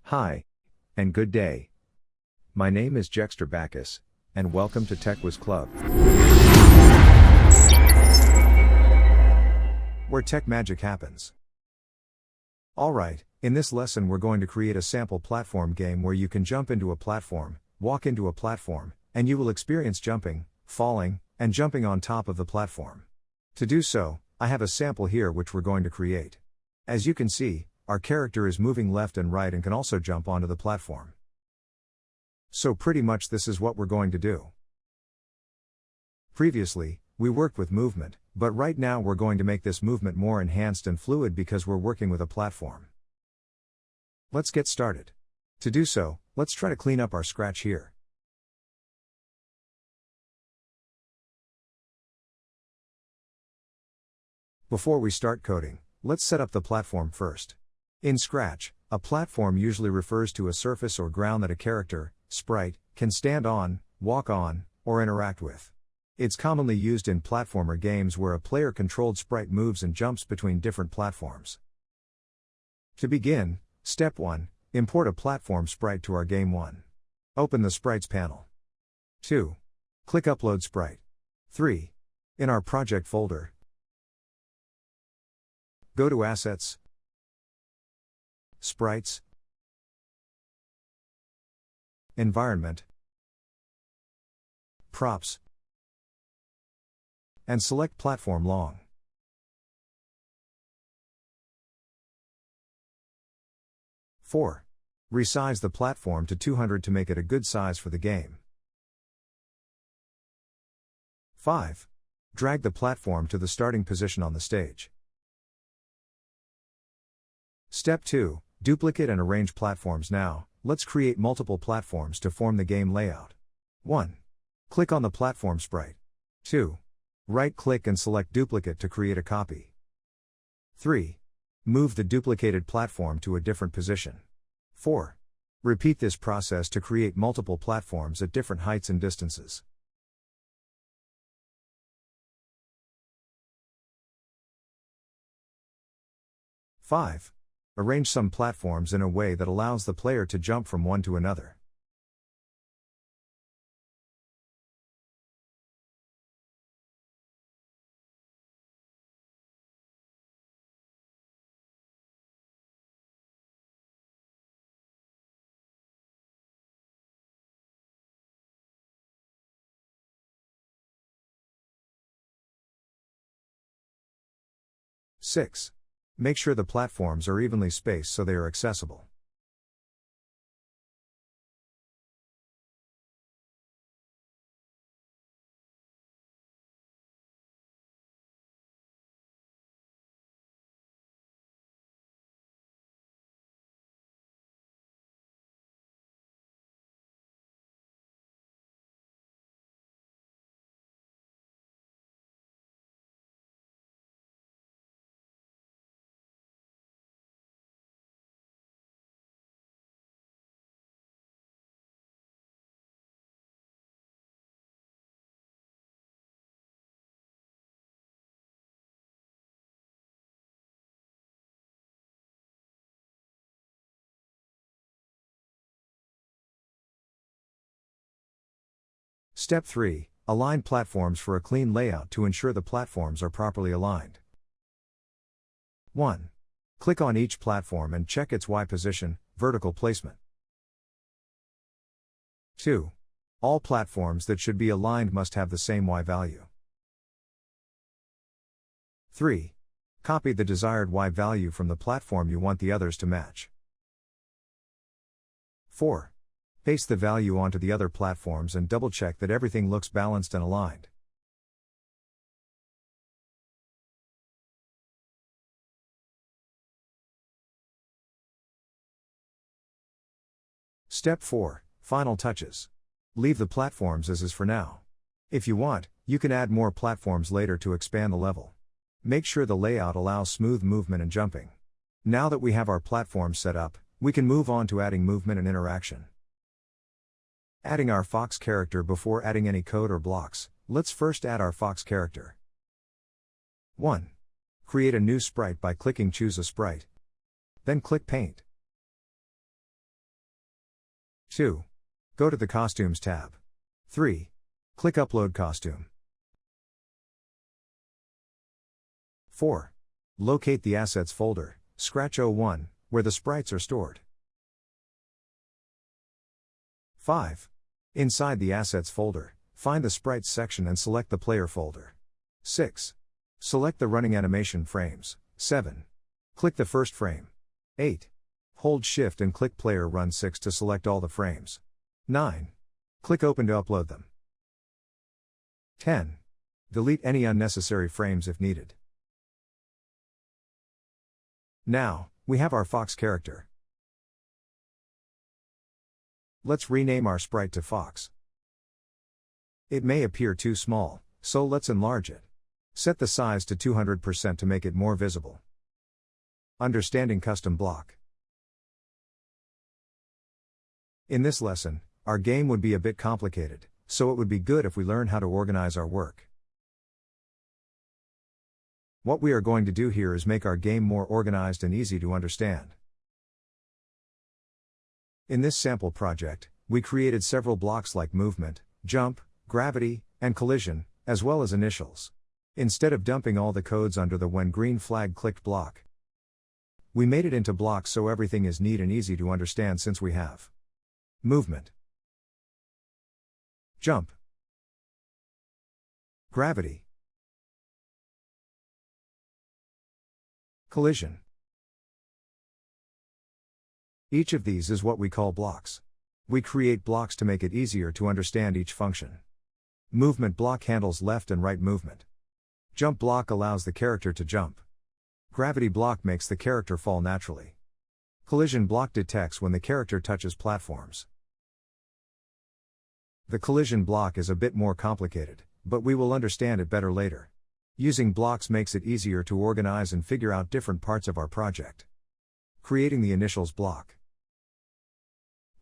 Hi, and good day. My name is Jexter Backus, and welcome to TechWiz Club, where tech magic happens. Alright, in this lesson we're going to create a sample platform game where you can jump into a platform, walk into a platform, and you will experience jumping, falling, and jumping on top of the platform. To do so, I have a sample here which we're going to create. As you can see, our character is moving left and right and can also jump onto the platform. So pretty much this is what we're going to do. Previously, we worked with movement, but right now we're going to make this movement more enhanced and fluid because we're working with a platform. Let's get started. To do so, let's try to clean up our Scratch here. Before we start coding, let's set up the platform first. In Scratch, a platform usually refers to a surface or ground that a character, sprite, can stand on, walk on, or interact with. It's commonly used in platformer games where a player-controlled sprite moves and jumps between different platforms. To begin, Step 1, import a platform sprite to our Game 1. Open the Sprites panel. 2. Click Upload Sprite. 3. In our Project folder, go to Assets, Sprites, Environment, Props, and select Platform Long. Four. Resize the platform to 200 to make it a good size for the game. 5. Drag the platform to the starting position on the stage. Step 2. Duplicate and arrange platforms. Now, let's create multiple platforms to form the game layout. 1. Click on the platform sprite. 2. Right-click and select Duplicate to create a copy. 3. Move the duplicated platform to a different position. 4. Repeat this process to create multiple platforms at different heights and distances. Five. Arrange some platforms in a way that allows the player to jump from one to another. Six. Make sure the platforms are evenly spaced so they are accessible. Step 3. Align platforms for a clean layout to ensure the platforms are properly aligned. 1. Click on each platform and check its Y position, vertical placement. 2. All platforms that should be aligned must have the same Y value. 3. Copy the desired Y value from the platform you want the others to match. 4. Paste the value onto the other platforms and double-check that everything looks balanced and aligned. Step 4. Final touches. Leave the platforms as is for now. If you want, you can add more platforms later to expand the level. Make sure the layout allows smooth movement and jumping. Now that we have our platforms set up, we can move on to adding movement and interaction. Adding our Fox character. Before adding any code or blocks, let's first add our Fox character. 1. Create a new sprite by clicking Choose a Sprite. Then click Paint. 2. Go to the Costumes tab. 3. Click Upload Costume. 4. Locate the Assets folder, Scratch 01, where the sprites are stored. 5. Inside the Assets folder, find the Sprites section and select the Player folder. 6. Select the running animation frames. 7. Click the first frame. 8. Hold Shift and click Player Run 6 to select all the frames. 9. Click Open to upload them. 10. Delete any unnecessary frames if needed. Now, we have our Fox character. Let's rename our sprite to Fox. It may appear too small, so let's enlarge it. Set the size to 200% to make it more visible. Understanding custom block. In this lesson, our game would be a bit complicated, so it would be good if we learn how to organize our work. What we are going to do here is make our game more organized and easy to understand. In this sample project, we created several blocks like movement, jump, gravity, and collision, as well as initials. Instead of dumping all the codes under the when green flag clicked block, we made it into blocks so everything is neat and easy to understand since we have movement, jump, gravity, collision. Each of these is what we call blocks. We create blocks to make it easier to understand each function. Movement block handles left and right movement. Jump block allows the character to jump. Gravity block makes the character fall naturally. Collision block detects when the character touches platforms. The collision block is a bit more complicated, but we will understand it better later. Using blocks makes it easier to organize and figure out different parts of our project. Creating the initials block.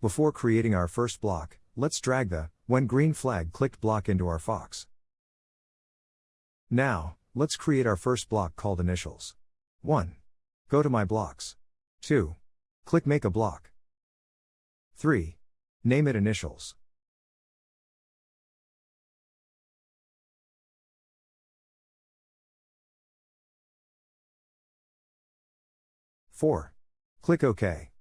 Before creating our first block, let's drag the when green flag clicked block into our Fox. Now, let's create our first block called initials. 1. Go to My Blocks. 2. Click Make a Block. 3. Name it Initials. 4. Click OK.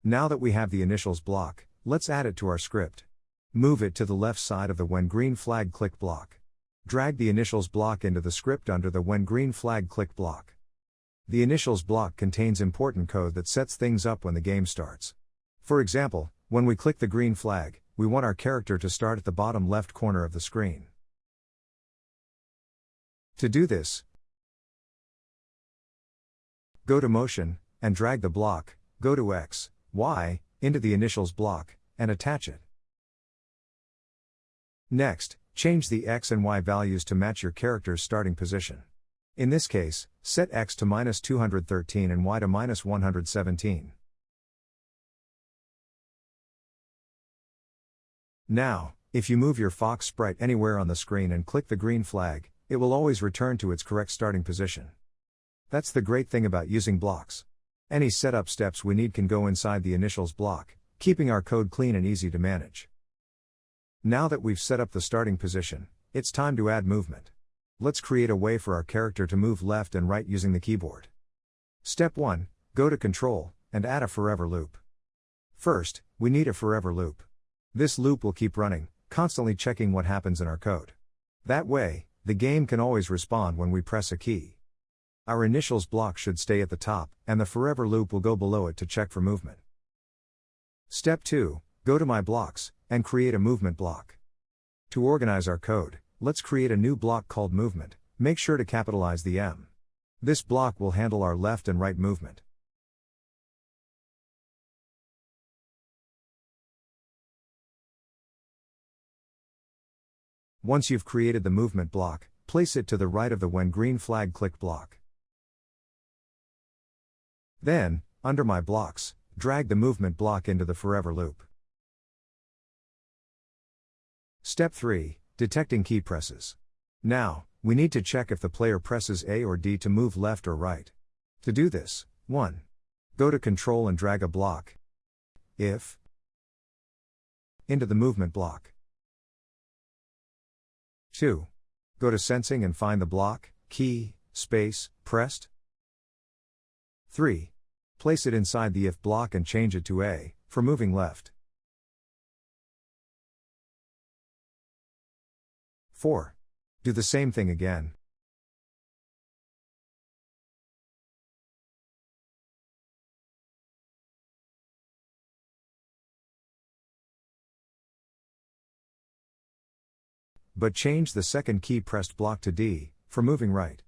Now that we have the initials block, let's add it to our script. Move it to the left side of the when green flag click block. Drag the initials block into the script under the when green flag click block. The initials block contains important code that sets things up when the game starts. For example, when we click the green flag, we want our character to start at the bottom left corner of the screen. To do this, go to Motion, and drag the block, go to X, Y, into the initials block, and attach it. Next, change the X and Y values to match your character's starting position. In this case, set X to -213 and Y to -117. Now, if you move your Fox sprite anywhere on the screen and click the green flag, it will always return to its correct starting position. That's the great thing about using blocks. Any setup steps we need can go inside the initials block, keeping our code clean and easy to manage. Now that we've set up the starting position, it's time to add movement. Let's create a way for our character to move left and right using the keyboard. Step 1, go to Control, and add a forever loop. First, we need a forever loop. This loop will keep running, constantly checking what happens in our code. That way, the game can always respond when we press a key. Our initials block should stay at the top, and the forever loop will go below it to check for movement. Step 2, go to My Blocks, and create a movement block. To organize our code, let's create a new block called Movement. Make sure to capitalize the M. This block will handle our left and right movement. Once you've created the movement block, place it to the right of the when green flag clicked block. Then, under My Blocks, drag the movement block into the forever loop. Step 3, detecting key presses. Now, we need to check if the player presses A or D to move left or right. To do this, 1. Go to Control and drag a block. if, into the movement block. 2. Go to sensing and find the block, key, space, pressed. 3. Place it inside the if block and change it to A, for moving left. 4. Do the same thing again. But change the second key pressed block to D, for moving right.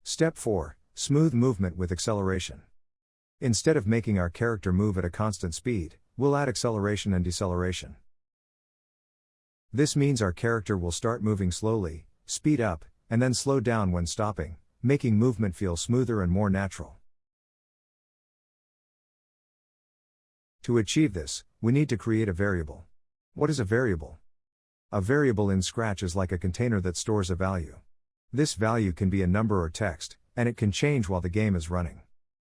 Step 4. Smooth movement with acceleration. Instead of making our character move at a constant speed, we'll add acceleration and deceleration. This means our character will start moving slowly, speed up, and then slow down when stopping, making movement feel smoother and more natural. To achieve this, we need to create a variable. What is a variable? A variable in Scratch is like a container that stores a value. This value can be a number or text, and it can change while the game is running.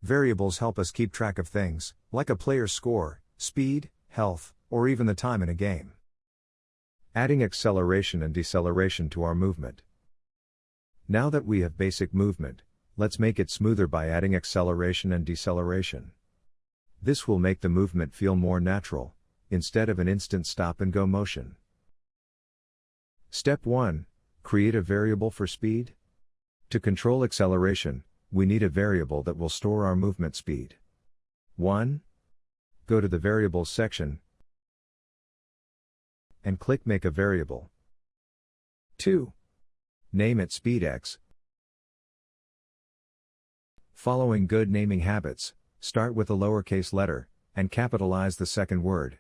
Variables help us keep track of things, like a player's score, speed, health, or even the time in a game. Adding acceleration and deceleration to our movement. Now that we have basic movement, let's make it smoother by adding acceleration and deceleration. This will make the movement feel more natural, instead of an instant stop-and-go motion. Step 1. Create a variable for speed. To control acceleration, we need a variable that will store our movement speed. 1. Go to the Variables section and click Make a Variable. 2. Name it SpeedX. Following good naming habits, start with a lowercase letter, and capitalize the second word.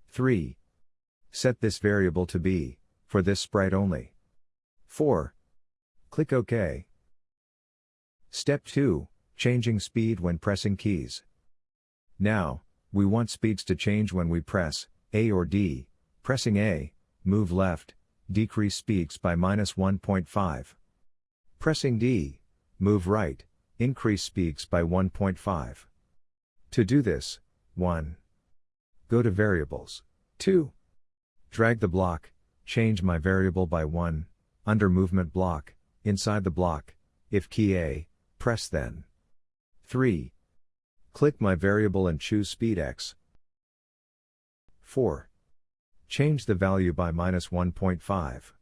3. Set this variable to be, for this sprite only. 4. Click OK. Step 2. Changing speed when pressing keys. Now, we want speeds to change when we press A or D. Pressing A, move left, decrease speeds by -1.5. Pressing D, move right, increase speeds by 1.5. To do this, 1. Go to Variables. 2. Drag the block, change my variable by 1, under Movement block, inside the block, if key A, press then. 3. Click my variable and choose SpeedX. 4. Change the value by -1.5.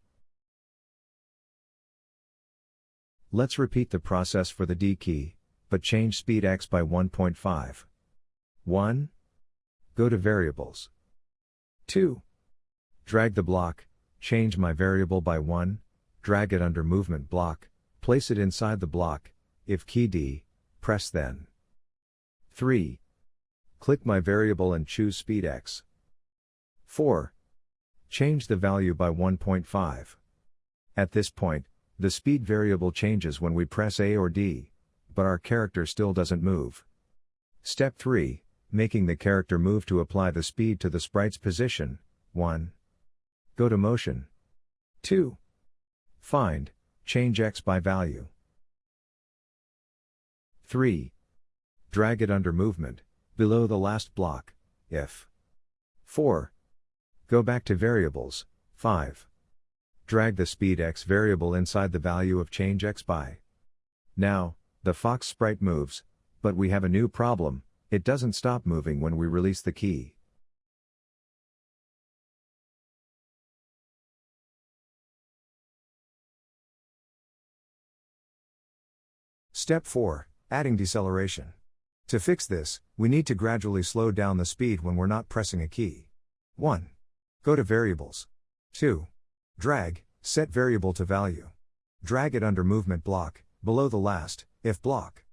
Let's repeat the process for the D key, but change SpeedX by 1.5. 1. Go to Variables. 2. Drag the block, change my variable by 1, drag it under Movement block, place it inside the block, if key D, press then. 3. Click my variable and choose SpeedX. 4. Change the value by 1.5. At this point, the speed variable changes when we press A or D, but our character still doesn't move. Step 3. Making the character move to apply the speed to the sprite's position. 1. Go to Motion. 2. Find, change X by value. 3. Drag it under Movement, below the last block, if. 4. Go back to Variables. 5. Drag the speed X variable inside the value of change X by. Now, the fox sprite moves, but we have a new problem, it doesn't stop moving when we release the key. Step 4. Adding deceleration. To fix this, we need to gradually slow down the speed when we're not pressing a key. 1. Go to Variables. 2. Drag, set variable to value. Drag it under Movement block, below the last, if block.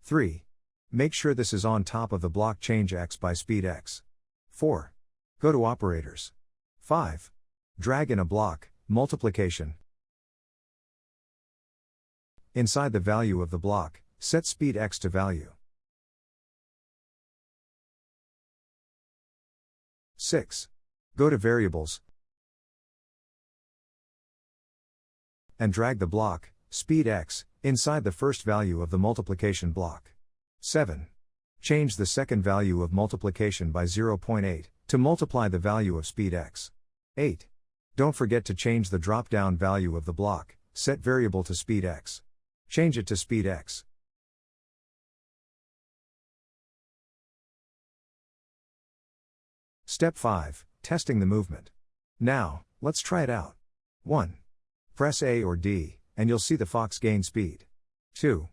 3. Make sure this is on top of the block change X by speed X. 4. Go to Operators. 5. Drag in a block, multiplication. Inside the value of the block, set speed X to value. 6. Go to Variables and drag the block, speed X, inside the first value of the multiplication block. 7. Change the second value of multiplication by 0.8 to multiply the value of speed x. 8. Don't forget to change the drop-down value of the block, set variable to speed x. Change it to speed x. Step 5. Testing the movement. Now, let's try it out. 1. Press A or D, and you'll see the fox gain speed. 2.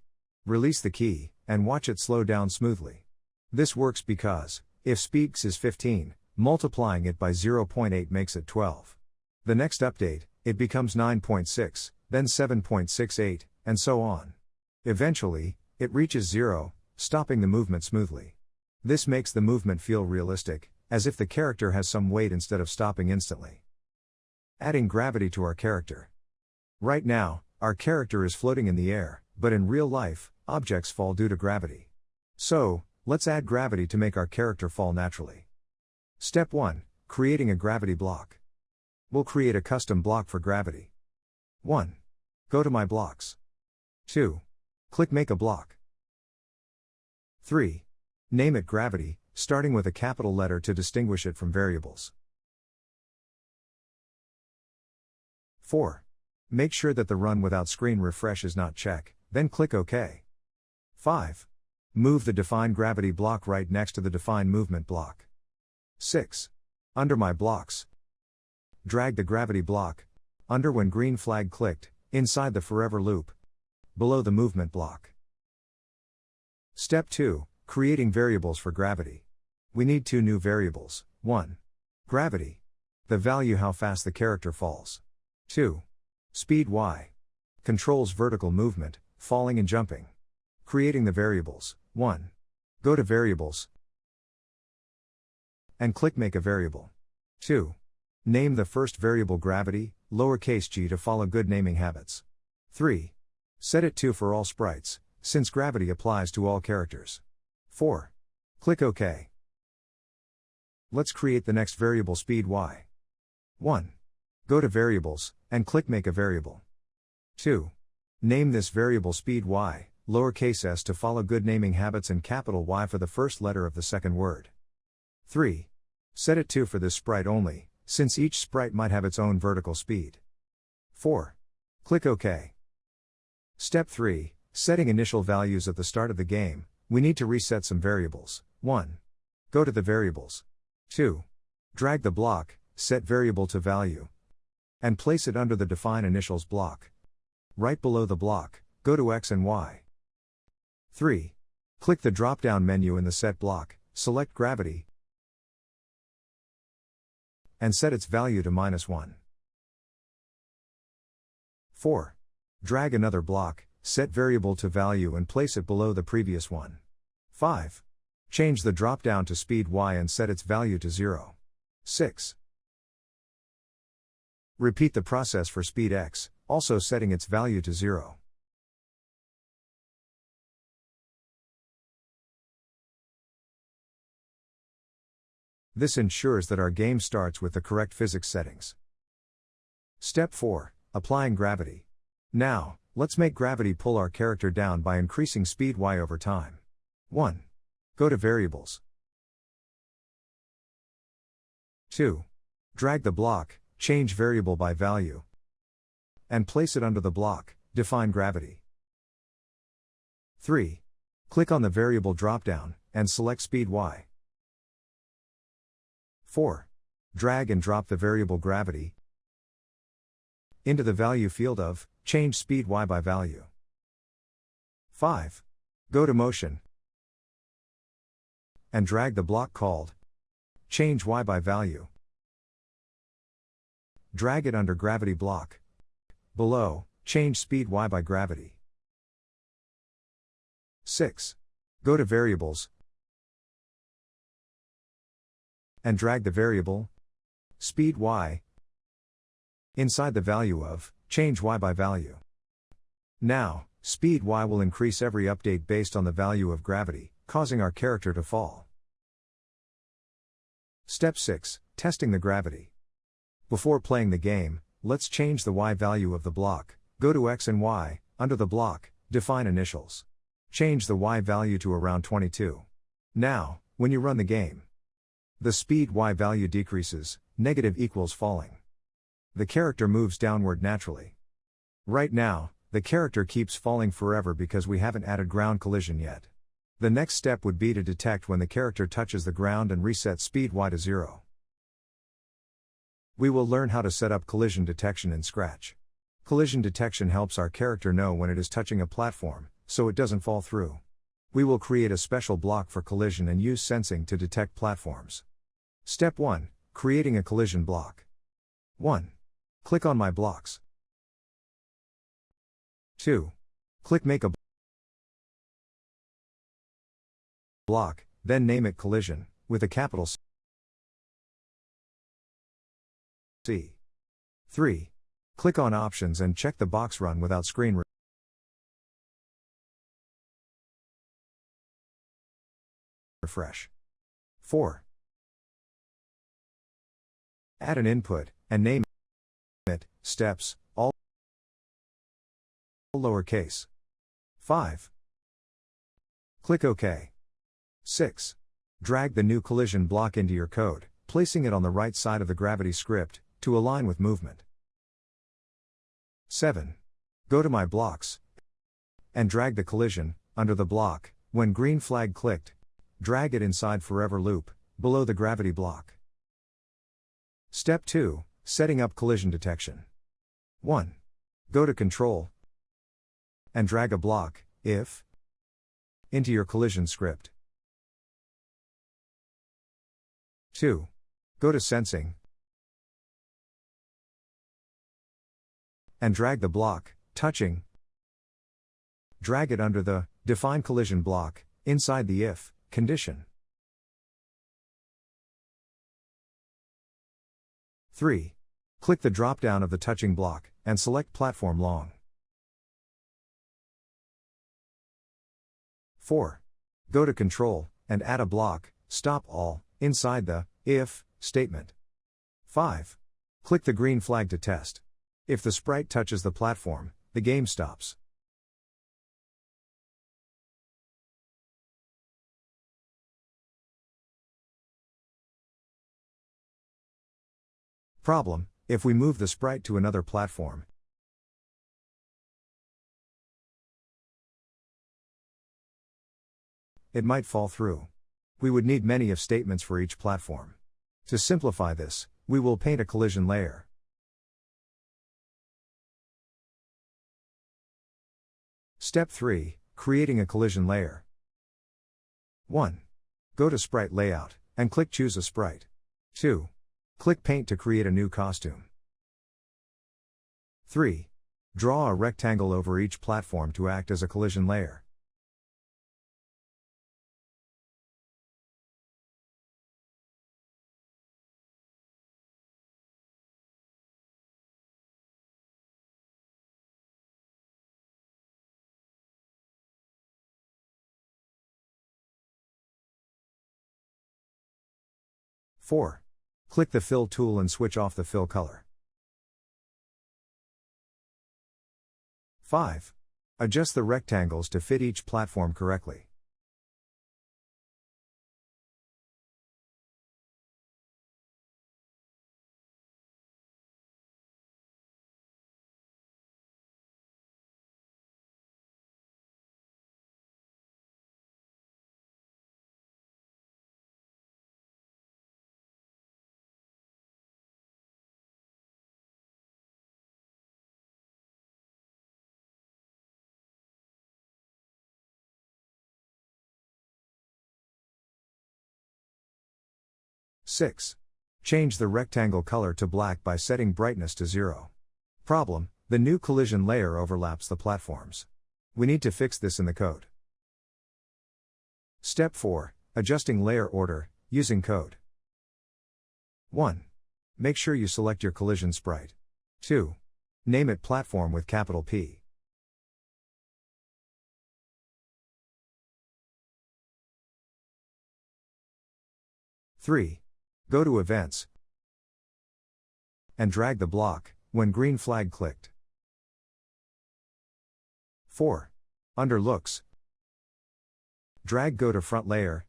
Release the key, and watch it slow down smoothly. This works because, if speed x is 15, multiplying it by 0.8 makes it 12. The next update, it becomes 9.6, then 7.68, and so on. Eventually, it reaches 0, stopping the movement smoothly. This makes the movement feel realistic, as if the character has some weight instead of stopping instantly. Adding gravity to our character. Right now, our character is floating in the air, but in real life, objects fall due to gravity. So, let's add gravity to make our character fall naturally. Step 1. Creating a gravity block. We'll create a custom block for gravity. 1. Go to My Blocks. 2. Click Make a Block. 3. Name it Gravity, starting with a capital letter to distinguish it from variables. 4. Make sure that the Run Without Screen Refresh is not checked, then click OK. 5. Move the Define Gravity block right next to the Define Movement block. 6. Under My Blocks. Drag the gravity block, under when green flag clicked, inside the forever loop, below the movement block. Step 2. Creating variables for gravity. We need 2 new variables. 1. Gravity. The value how fast the character falls. 2. Speed y. Controls vertical movement, falling and jumping. Creating the variables. 1. Go to Variables and click Make a Variable. 2. Name the first variable gravity, lowercase g, to follow good naming habits. 3. Set it to for all sprites, since gravity applies to all characters. 4. Click OK. Let's create the next variable, speed y. 1. Go to Variables, and click Make a Variable. 2. Name this variable speed y, lowercase s, to follow good naming habits, and capital Y for the first letter of the second word. 3. Set it to for this sprite only, since each sprite might have its own vertical speed. 4. Click OK. Step 3. Setting initial values at the start of the game. We need to reset some variables. 1. Go to the Variables. 2. Drag the block, Set Variable to Value, and place it under the Define Initials block. Right below the block, go to X and Y. 3. Click the drop-down menu in the Set block, select Gravity, and set its value to -1. 4. Drag another block, Set Variable to Value, and place it below the previous one. 5. Change the drop-down to Speed Y and set its value to 0. 6. Repeat the process for Speed X, also setting its value to 0. This ensures that our game starts with the correct physics settings. Step 4. Applying gravity. Now, let's make gravity pull our character down by increasing speed y over time. 1. Go to Variables. 2. Drag the block, Change Variable by Value, and place it under the block, Define Gravity. 3. Click on the variable dropdown, and select Speed y. 4. Drag and drop the variable gravity into the value field of Change Speed y by Value. 5. Go to Motion and drag the block called Change y by Value. Drag it under Gravity block. Below, change Speed y by Gravity. 6. Go to Variables and drag the variable Speed y inside the value of Change y by Value. Now, Speed y will increase every update based on the value of gravity, causing our character to fall. Step 6. Testing the gravity. Before playing the game, let's change the y value of the block. Go to X and Y, under the block, Define Initials. Change the y value to around 22. Now, when you run the game, the speed y value decreases, negative equals falling. The character moves downward naturally. Right now, the character keeps falling forever because we haven't added ground collision yet. The next step would be to detect when the character touches the ground and reset speed y to 0. We will learn how to set up collision detection in Scratch. Collision detection helps our character know when it is touching a platform, so it doesn't fall through. We will create a special block for collision and use sensing to detect platforms. Step 1. Creating a collision block. 1. Click on My Blocks. 2. Click Make a block, then name it Collision, with a capital C. 3. Click on Options and check the box Run without screen refresh. 4. Add an input, and name it, Steps, all lowercase. 5. Click OK. 6. Drag the new collision block into your code, placing it on the right side of the Gravity script, to align with movement. 7. Go to My Blocks, and drag the collision, under the block. When green flag clicked, drag it inside Forever Loop, below the Gravity block. Step 2. Setting up collision detection. 1. Go to Control, and drag a block, if, into your collision script. 2. Go to Sensing, and drag the block, touching. Drag it under the Define Collision block, inside the If condition. 3. Click the drop-down of the touching block, and select Platform Long. 4. Go to Control, and add a block, Stop All, inside the If statement. 5. Click the green flag to test. If the sprite touches the platform, the game stops. Problem: if we move the sprite to another platform, it might fall through. We would need many if statements for each platform. To simplify this, we will paint a collision layer. Step 3. Creating a collision layer. 1. Go to Sprite Layout, and click Choose a Sprite. 2. Click Paint to create a new costume. 3. Draw a rectangle over each platform to act as a collision layer. Four. Click the Fill tool and switch off the fill color. 5. Adjust the rectangles to fit each platform correctly. 6. Change the rectangle color to black by setting brightness to 0. Problem: the new collision layer overlaps the platforms. We need to fix this in the code. Step 4. Adjusting layer order, using code. 1. Make sure you select your collision sprite. 2. Name it Platform with capital P. 3. Go to Events, and drag the block, when green flag clicked. 4. Under Looks, drag Go to Front Layer,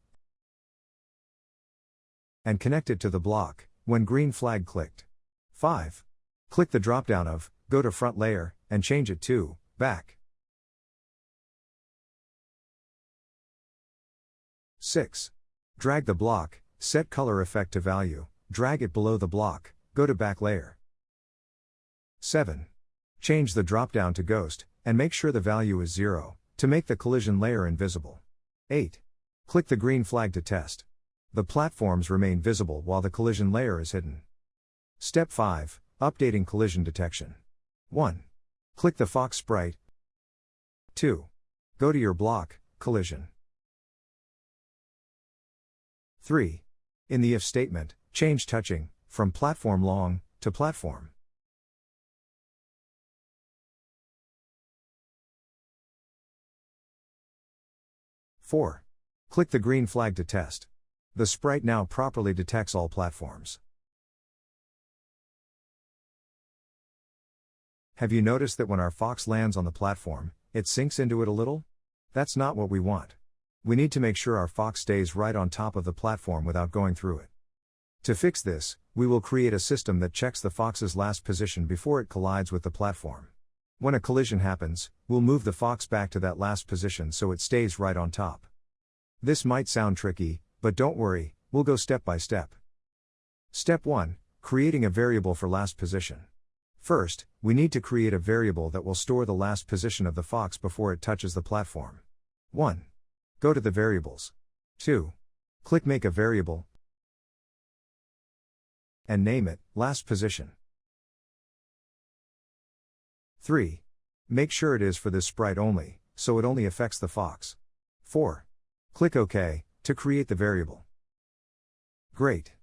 and connect it to the block, when green flag clicked. 5. Click the dropdown of, go to front layer, and change it to, back. 6. Drag the block, set color effect to value, drag it below the block, go to back layer. 7. Change the dropdown to ghost, and make sure the value is 0, to make the collision layer invisible. 8. Click the green flag to test. The platforms remain visible while the collision layer is hidden. Step 5. Updating collision detection. 1. Click the Fox sprite. 2. Go to your block, collision. 3. In the if statement, change touching, from platform long, to platform. 4. Click the green flag to test. The sprite now properly detects all platforms. Have you noticed that when our fox lands on the platform, it sinks into it a little? That's not what we want. We need to make sure our fox stays right on top of the platform without going through it. To fix this, we will create a system that checks the fox's last position before it collides with the platform. When a collision happens, we'll move the fox back to that last position so it stays right on top. This might sound tricky, but don't worry, we'll go step by step. Step 1. Creating a variable for last position. First, we need to create a variable that will store the last position of the fox before it touches the platform. 1. Go to the variables. 2. Click Make a Variable, and name it, last position. 3. Make sure it is for this sprite only, so it only affects the fox. 4. Click OK, to create the variable. Great.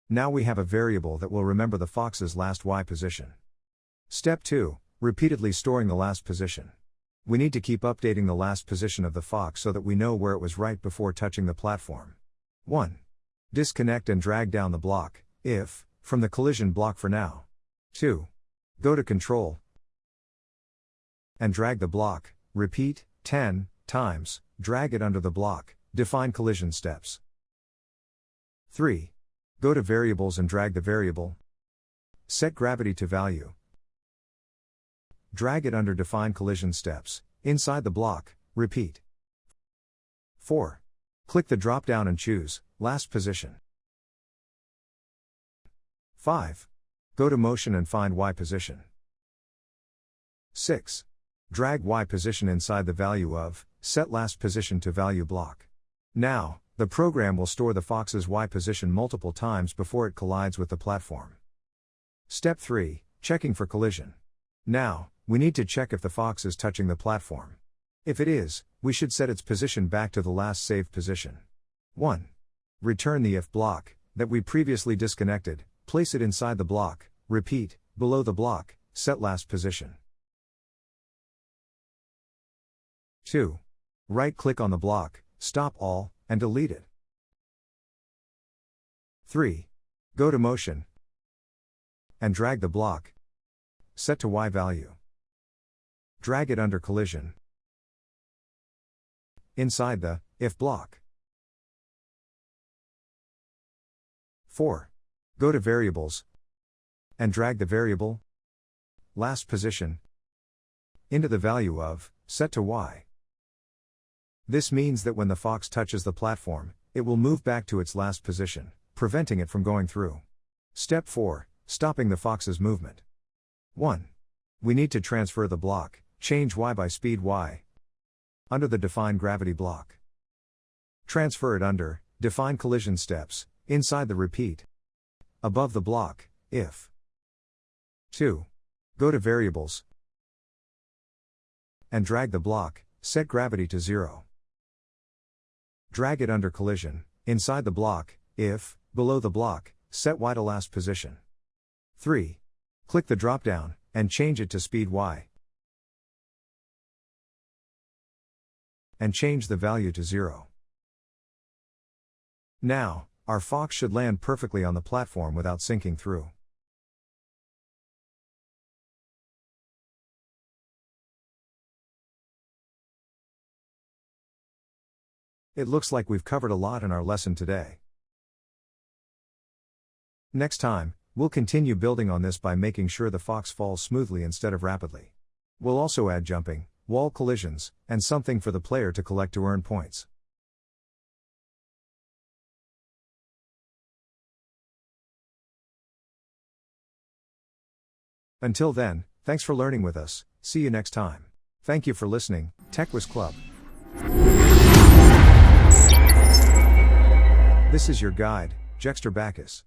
Now we have a variable that will remember the fox's last Y position. Step 2. Repeatedly storing the last position. We need to keep updating the last position of the fox so that we know where it was right before touching the platform. 1. Disconnect and drag down the block, if, from the collision block for now. 2. Go to Control, and drag the block, repeat, 10 times, drag it under the block, define collision steps. 3. Go to Variables and drag the variable. Set gravity to value. Drag it under define collision steps, inside the block, repeat. 4. Click the drop-down and choose, last position. 5. Go to Motion and find Y position. 6. Drag Y position inside the value of, set last position to value block. Now, the program will store the fox's Y position multiple times before it collides with the platform. Step 3. Checking for collision. Now, we need to check if the fox is touching the platform. If it is, we should set its position back to the last saved position. 1. Return the if block, that we previously disconnected, place it inside the block, repeat, below the block, set last position. 2. Right-click on the block, stop all, and delete it. 3. Go to Motion, and drag the block, set to Y value. Drag it under collision, inside the if block. 4. Go to Variables, and drag the variable, last position, into the value of, set to Y. This means that when the fox touches the platform, it will move back to its last position, preventing it from going through. Step 4. Stopping the fox's movement. 1. We need to transfer the block, change Y by speed Y, under the define gravity block. Transfer it under, define collision steps, inside the repeat, above the block, if. 2. Go to Variables, and drag the block, set gravity to 0. Drag it under collision, inside the block, if, below the block, set Y to last position. 3. Click the drop-down, and change it to speed Y. And change the value to 0. Now, our fox should land perfectly on the platform without sinking through. It looks like we've covered a lot in our lesson today. Next time, we'll continue building on this by making sure the fox falls smoothly instead of rapidly. We'll also add jumping, wall collisions, and something for the player to collect to earn points. Until then, thanks for learning with us. See you next time. Thank you for listening, TechWiz Club. This is your guide, Jexter Backus.